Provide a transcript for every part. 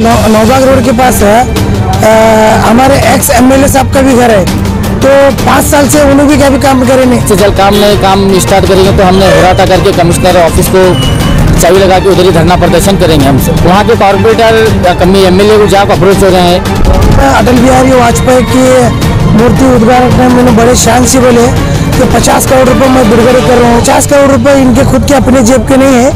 Naubag road के पास है हमारे एक्स एमएलए साहब का भी घर है। तो 5 साल से उन्होंने भी क्या भी काम करे नहीं। से जल काम स्टार्ट करेंगे तो हमने होराटा करके कमिश्नर ऑफिस को चाबी लगा के उधर ही धरना प्रदर्शन करेंगे। हमसे वहाँ के कॉर्पोरेटर एमएलए को जाकर अप्रोच हो रहे हैं। अटल बिहारी वाजपेयी की मूर्ति उद्घाटन में मैंने बड़े शान से बोले कि 50 करोड़ रुपए मैं बिड़गड़े कर रहा हूँ। 50 करोड़ रुपए इनके खुद के अपने जेब के नहीं है,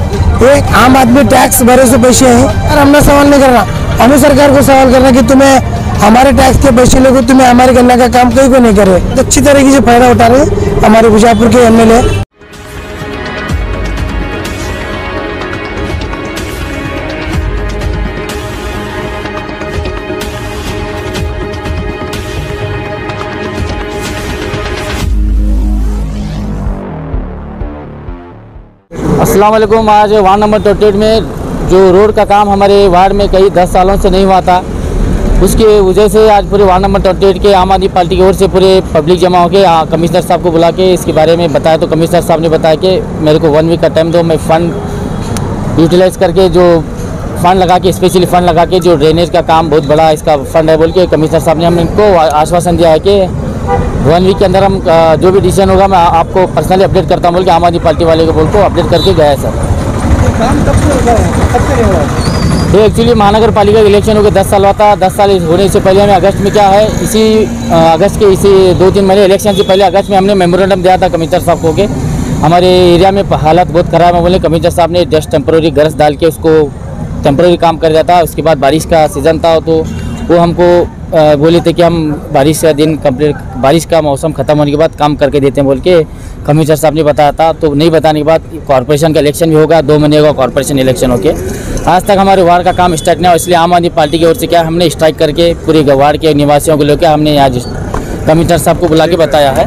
एक आम आदमी टैक्स भरे से पैसे हैं। और हमने सवाल नहीं करना, हमें सरकार को सवाल करना कि तुम्हें हमारे टैक्स के पैसे लोगों तुम्हें हमारे गन्ना का काम कहीं को नहीं करे। तो अच्छी तरीके से फायदा उठा रहे हमारे बीजापुर के एमएलए। अस्सलाम वालेकुम। आज वार्ड नंबर 28 में जो रोड का काम हमारे वार्ड में कई 10 सालों से नहीं हुआ था, उसकी वजह से आज पूरे वार्ड नंबर 28 के आम आदमी पार्टी की ओर से पूरे पब्लिक जमा हो के कमिश्नर साहब को बुला के इसके बारे में बताया। तो कमिश्नर साहब ने बताया कि मेरे को 1 वीक का टाइम दो, मैं फ़ंड यूटिलाइज़ करके जो फ़ंड लगा के स्पेशली फ़ंड लगा के जो ड्रेनेज का काम बहुत बड़ा इसका फ़ंड है बोल के कमिश्नर साहब ने हमने इनको आश्वासन दिया है कि 1 वीक के अंदर हम जो भी डिसीजन होगा मैं आपको पर्सनली अपडेट करता हूँ बोल के आम आदमी पार्टी वाले को बोल को अपडेट करके गया है सर। काम कब से होगा, कब से हो रहा है? तो एक्चुअली महानगर पालिका का इलेक्शन हो गया 10 साल हुआ था। 10 साल होने से पहले हमें अगस्त में क्या है, इसी अगस्त के इसी 2-3 महीने इलेक्शन से पहले अगस्त में हमने मेमोरेंडम दिया था कमिश्नर साहब को के हमारे एरिया में हालत बहुत ख़राब है बोले। कमिश्नर साहब ने जस्ट टेम्प्रोरी गरज डाल के उसको टेम्प्रोरी काम कर दिया था। उसके बाद बारिश का सीज़न था तो वो हमको बोले थे कि हम बारिश का दिन कंप्लीट, बारिश का मौसम ख़त्म होने के बाद काम करके देते हैं बोल के कमिश्नर साहब ने बताया था। तो नहीं बताने के बाद कॉर्पोरेशन का इलेक्शन भी होगा, 2 महीने का कॉर्पोरेशन इलेक्शन होके आज तक हमारे वार्ड का काम स्टार्ट नहीं हुआ। इसलिए आम आदमी पार्टी की ओर से क्या हमने स्ट्राइक करके पूरे वार्ड के निवासियों को लेकर हमने आज कमिश्नर साहब को बुला के बताया है।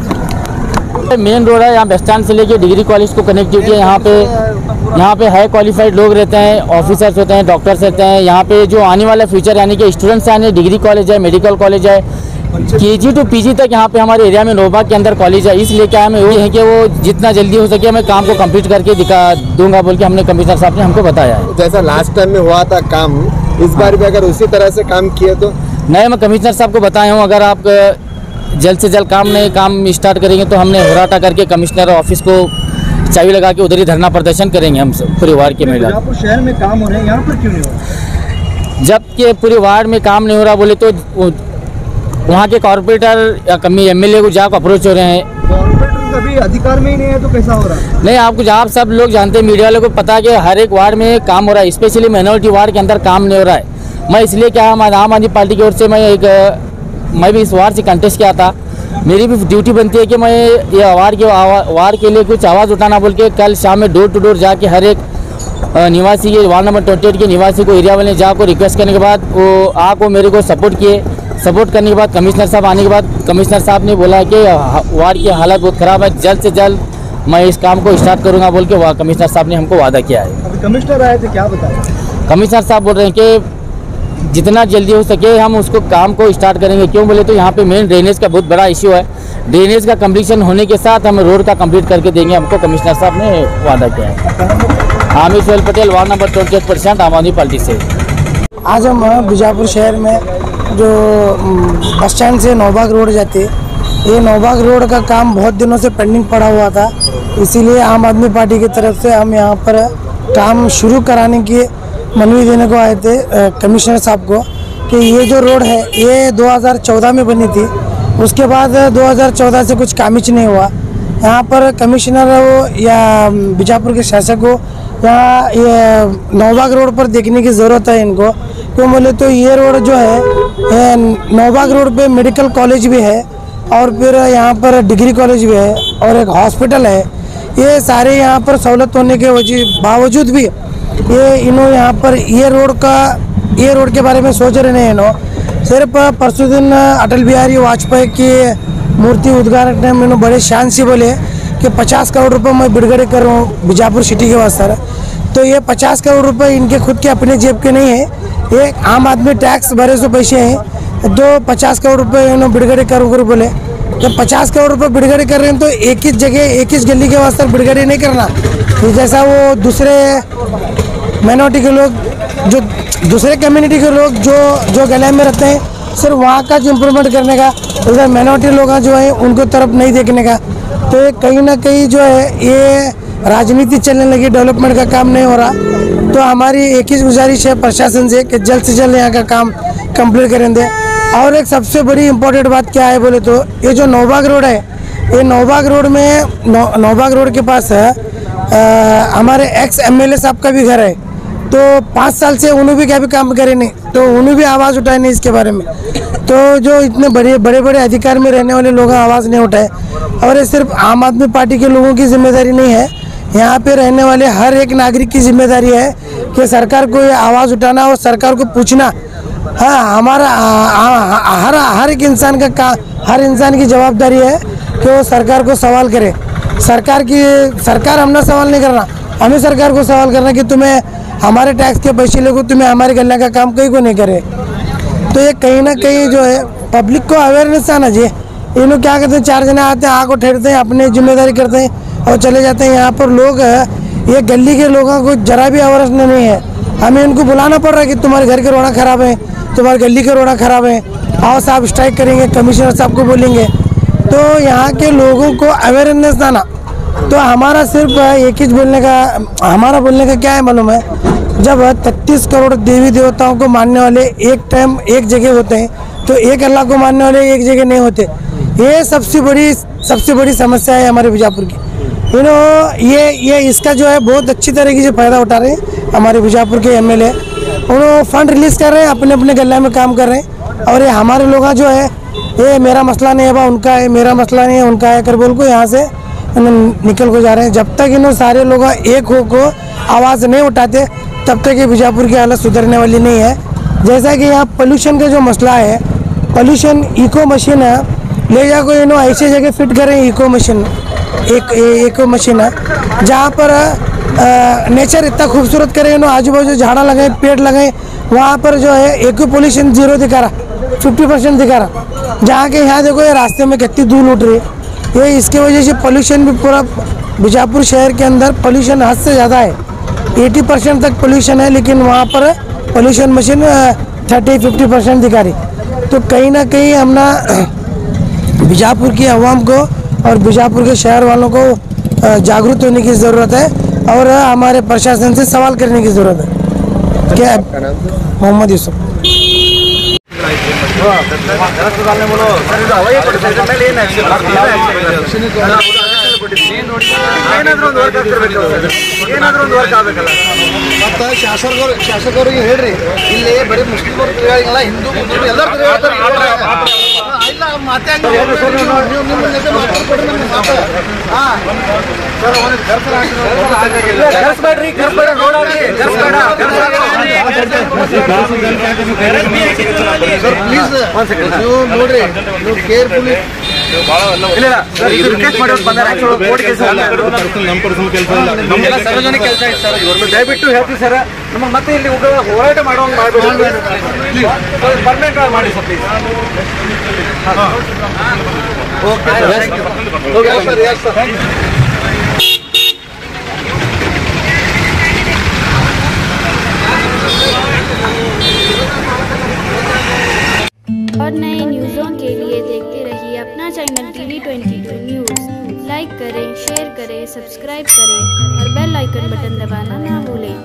मेन रोड है, यहाँ बस स्टैंड से लेके डिग्री कॉलेज को कनेक्टिविटी है। यहाँ पे हाई क्वालिफाइड लोग रहते हैं, ऑफिसर्स होते हैं, डॉक्टर्स रहते हैं। यहाँ पे जो आने वाला फ्यूचर यानी कि स्टूडेंट्स आने, डिग्री कॉलेज है, मेडिकल कॉलेज है, KG to PG तक यहाँ पे हमारे एरिया में नौबाग के अंदर कॉलेज है। इसलिए क्या हमें ये है कि वो जितना जल्दी हो सके मैं काम को कंप्लीट करके दिखा दूंगा बोल के हमने कमिश्नर साहब ने हमको बताया है। जैसा लास्ट टाइम में हुआ था काम, इस बार भी अगर उसी तरह से काम किए तो नहीं, मैं कमिश्नर साहब को बताया हूँ अगर आप जल्द से जल्द काम स्टार्ट करेंगे तो हमने होराटा करके कमिश्नर ऑफिस को चाबी लगा के उधर ही धरना प्रदर्शन करेंगे। हम सब पूरे वार्ड के महिला शहर में काम हो रहे हैं, यहाँ पर क्यों नहीं हो रहा? जबकि पूरे वार्ड में काम नहीं हो रहा बोले तो वहाँ के कॉर्पोरेटर या एमएलए को जाकर अप्रोच हो रहे हैं। कॉर्पोरेटर कभी अधिकार में ही नहीं है तो कैसा हो रहा है? नहीं, आप सब लोग जानते हैं, मीडिया वालों को पता है कि हर एक वार्ड में काम हो रहा है, स्पेशली माइनॉरिटी वार्ड के अंदर काम नहीं हो रहा है। मैं इसलिए क्या आम आदमी पार्टी की ओर से मैं भी इस वार्ड से कंटेस्ट किया था। मेरी भी ड्यूटी बनती है कि मैं ये वार्ड के लिए कुछ आवाज़ उठाना बोल के कल शाम में डोर टू डोर जाके हर एक निवासी के वार्ड नंबर 28 के निवासी को एरिया वाले जाकर रिक्वेस्ट करने के बाद वो आको मेरे को सपोर्ट किए। सपोर्ट करने के बाद कमिश्नर साहब आने के बाद कमिश्नर साहब ने बोला कि वार्ड की हालत बहुत ख़राब है, जल्द से जल्द मैं इस काम को स्टार्ट करूँगा बोल के कमिश्नर साहब ने हमको वादा किया है। अभी कमिश्नर आए थे, क्या बताया? कमिश्नर साहब बोल रहे हैं कि जितना जल्दी हो सके हम उसको काम को स्टार्ट करेंगे। क्यों बोले तो यहाँ पे मेन ड्रेनेज का बहुत बड़ा इश्यू है। ड्रेनेज का कंप्लीशन होने के साथ हम रोड का कंप्लीट करके देंगे, हमको कमिश्नर साहब ने वादा किया है। आमिर सोहेल पटेल, वार्ड नंबर 28% आम आदमी पार्टी से। आज हम बीजापुर शहर में जो बस स्टैंड से नौबाग रोड जाते, ये नौबाग रोड का काम बहुत दिनों से पेंडिंग पड़ा हुआ था। इसीलिए आम आदमी पार्टी की तरफ से हम यहाँ पर काम शुरू कराने की मनवी देने को आए थे कमिश्नर साहब को कि ये जो रोड है ये 2014 में बनी थी, उसके बाद 2014 से कुछ काम ही नहीं हुआ। यहाँ पर कमिश्नर हो या बीजापुर के शासक हो, यहाँ ये नौबाग रोड पर देखने की ज़रूरत है इनको। क्यों बोले तो ये रोड जो है नौबाग रोड पे मेडिकल कॉलेज भी है और फिर यहाँ पर डिग्री कॉलेज भी है और एक हॉस्पिटल है। ये सारे यहाँ पर सहूलत होने के बावजूद भी इन्हों यहाँ पर ये रोड के बारे में सोच रहे नहीं। इन्हों सिर्फ परसों दिन अटल बिहारी वाजपेयी की मूर्ति उद्घाटन में मैंने बड़े शान से बोले कि 50 करोड़ रुपए मैं बिड़गड़े कर रहा हूँ बीजापुर सिटी के वास्ते। तो ये 50 करोड़ रुपए इनके खुद के अपने जेब के नहीं है, एक आम आदमी टैक्स भरे से पैसे हैं। तो 50 करोड़ रुपए इन्होंने बिड़गड़े कर बोले। जब 50 करोड़ रुपए बिड़गड़े कर रहे हैं तो एक ही जगह एक ही गली के वास्ते बिड़गड़े नहीं करना। जैसा वो दूसरे माइनॉरिटी के लोग जो दूसरे कम्युनिटी के लोग जो गले में रहते हैं सिर्फ वहाँ का इम्प्रूवमेंट करने का, उधर माइनॉरिटी लोग जो है उनको तरफ नहीं देखने का। तो ये कहीं ना कहीं जो है ये राजनीति चलने लगी, डेवलपमेंट का काम नहीं हो रहा। तो हमारी एक ही गुजारिश है प्रशासन से कि जल्द से जल्द यहाँ का काम कंप्लीट करेंगे। और एक सबसे बड़ी इम्पोर्टेंट बात क्या है बोले तो ये जो नौबाग रोड है, ये नौबाग रोड में नौबाग रोड के पास हमारे एक्स MLA साहब का भी घर है। तो 5 साल से उन्होंने भी क्या भी काम करे नहीं, तो उन्होंने भी आवाज़ उठाए नहीं इसके बारे में। तो जो इतने बड़े अधिकार में रहने वाले लोग आवाज़ नहीं उठाए। और ये सिर्फ आम आदमी पार्टी के लोगों की जिम्मेदारी नहीं है, यहाँ पे रहने वाले हर एक नागरिक की जिम्मेदारी है कि सरकार को ये आवाज़ उठाना और सरकार को पूछना। हाँ, हमारा हर एक इंसान का हर इंसान की जवाबदारी है कि वो सरकार को सवाल करे। सरकार हमने सवाल नहीं करना, हमें सरकार को सवाल करना कि तुम्हें हमारे टैक्स के पैसे लेकर तुम्हें हमारे गले का काम कहीं को नहीं करे। तो ये कहीं ना कहीं जो है पब्लिक को अवेयरनेस आना चाहिए। ये लोग क्या करते हैं, 4 जने आते हैं, आग को ठहरते हैं, अपनी जिम्मेदारी करते हैं और चले जाते हैं। यहाँ पर लोग ये गली के लोगों को जरा भी अवेयरनेस नहीं है। हमें उनको बुलाना पड़ रहा है कि तुम्हारे घर के रोड़ा खराब है, तुम्हारे गली के रोड़ा खराब है, आओ साहब स्ट्राइक करेंगे, कमिश्नर साहब को बोलेंगे। तो यहाँ के लोगों को अवेयरनेस आना। तो हमारा सिर्फ एक ही बोलने का क्या है मालूम है, जब 33 करोड़ देवी देवताओं को मानने वाले एक टाइम एक जगह होते हैं तो एक अल्लाह को मानने वाले एक जगह नहीं होते। ये सबसे बड़ी समस्या है हमारे बीजापुर की। ये इसका जो है बहुत अच्छी तरीके से फ़ायदा उठा रहे हैं हमारे बीजापुर के MLA। उन्होंने फंड रिलीज कर रहे हैं, अपने अपने गले में काम कर रहे हैं। और ये हमारे लोग जो है ये मेरा मसला नहीं है बा उनका है, मेरा मसला नहीं है उनका है कर बोल को यहाँ से निकल को जा रहे हैं। जब तक इन्होंने सारे लोग एक हो को आवाज़ नहीं उठाते तब तक ये बीजापुर की हालत सुधरने वाली नहीं है। जैसा कि यहाँ पोल्यूशन का जो मसला है, पोल्यूशन इको मशीन है, ले जाकर इन्होंने ऐसी जगह फिट करें इको मशीन, एक मशीन है जहाँ पर नेचर इतना खूबसूरत करे, इन्होंने आजू बाजू झाड़ा लगाए, पेड़ लगाए, वहाँ पर जो है इको पोल्यूशन 0 दिखा रहा, 50% दिखा रहा। जहाँ के यहाँ देखो ये रास्ते में कितनी धूल उठ रही है, ये इसके वजह से पोल्यूशन भी पूरा बीजापुर शहर के अंदर पोल्यूशन हद से ज़्यादा है। 80% तक पोल्यूशन है, लेकिन वहाँ पर पोल्यूशन मशीन 30-50% दिखा रही। तो कहीं ना कहीं हमने बीजापुर की आवाम को और बीजापुर के शहर वालों को जागरूक होने की ज़रूरत है और हमारे प्रशासन से सवाल करने की ज़रूरत है। क्या मोहम्मद यूसुफ। ಶಾಸಕರು ಹೇಳ್ರಿ, ಇಲ್ಲಿ ಬರೀ ಮುಸ್ಲಿಮರು ತಿರುಗಾಡಿಲ್ಲ, ಹಿಂದೂ ಮುಸ್ಲಿಮ್ ಎಲ್ಲರೂ ತಿರುಗಾಡ್ತಾರೆ. ಇಲ್ಲ ಮಾತೆ ಪ್ಲೀಸ್ ನೀವು ನೋಡ್ರಿ, ನೀವು ಕೇರ್ಫುಲಿ ಸಾರ್ವಜನಿಕ ಕೆಲಸ ಇತ್ತು ಸರ್, ದಯವಿಟ್ಟು ಹೇಳ್ತೀವಿ ಸರ್, ನಮಗೆ ಮತ್ತೆ ಇಲ್ಲಿ ಹೋರಾಟ ಮಾಡುವಂಗೆ ಮಾಡಬೇಡಿ, ಪರ್ಮನೆಂಟ್ ಮಾಡಿ sir please. Okay sir, yes sir. और नए न्यूज़ों के लिए देखते रहिए अपना चैनल TV22 न्यूज़। लाइक करें, शेयर करें, सब्सक्राइब करें और बेल आइकन बटन दबाना ना भूलें।